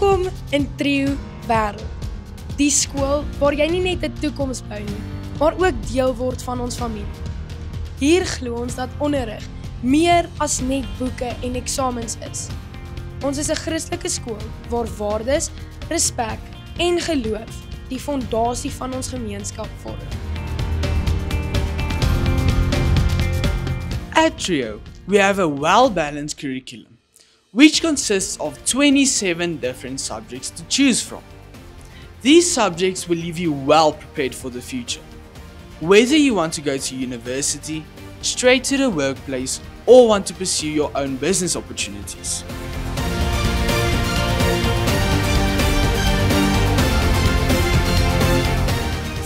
Welkom in Trio Wêreld. Die skool waar jy nie net 'n toekoms bou nie, maar ook deel word van ons familie. Hier glo ons dat onderrig meer as net boeke en eksamens is. Ons is 'n Christelike skool waar waardes, respek en geloof die fondasie van ons gemeenskap vorm. At Trio, we have a well-balanced curriculum, which consists of 27 different subjects to choose from. These subjects will leave you well prepared for the future. Whether you want to go to university, straight to the workplace, or want to pursue your own business opportunities.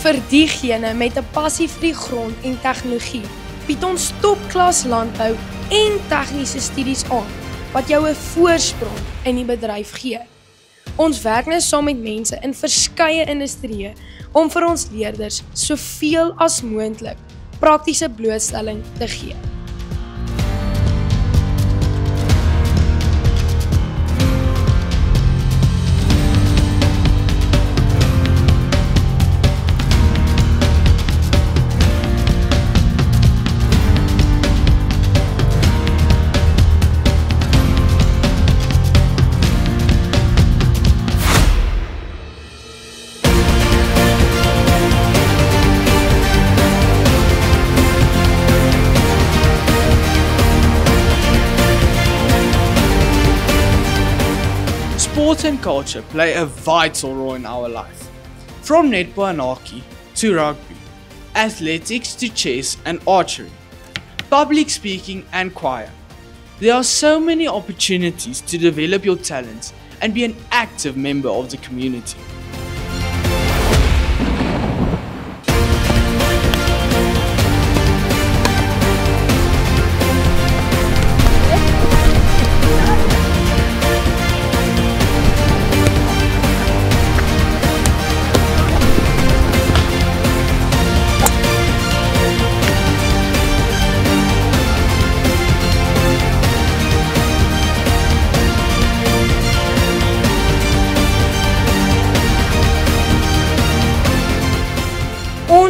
Vir diegene met 'n passie vir die grond en tegnologie, bied ons topklas landbou en tegniese studies aan, wat jou 'n voorsprong in die bedryf gee. Ons werk nou saam met mense in verskeie industrieë om vir ons leerders soveel as moontlik praktiese blootstelling te gee. Sport and culture play a vital role in our life. From netball and hockey to rugby, athletics to chess and archery, public speaking and choir. There are so many opportunities to develop your talents and be an active member of the community.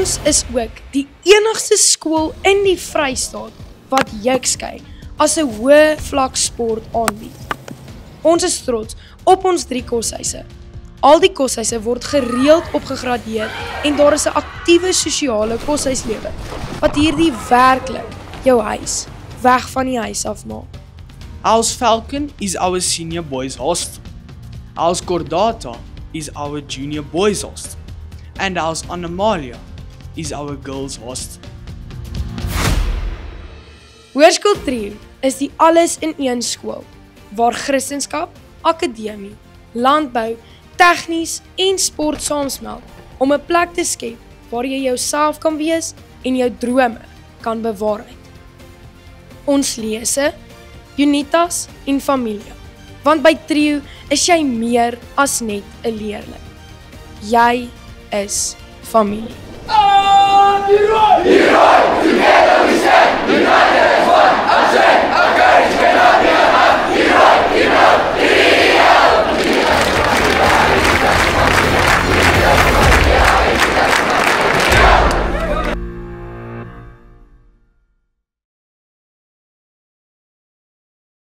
Ons is ook die enigste skool in die Vrystaat wat Jukskei as 'n hoë vlak sport aanbied. Ons is trots op ons 3 koshuise. Al die koshuise word gereeld opgegradeer en daar is 'n aktiewe sosiale koshuislewe wat hierdie werklik jou huis weg van die huis af maak. House Falcon is our senior boys hostel. House Cordata is our junior boys hostel. And House Anomalia is our girls hostel. Hoërskool Trio is die alles in een skool waar Christendom, akademie, landbou, tegnies en sport saamsmelt om 'n plek te skep waar jy jouself kan wees en jou drome kan bewaarheid. Ons lese, unitas en familie, want by Trio is jy meer as net 'n leerling. Jy is familie.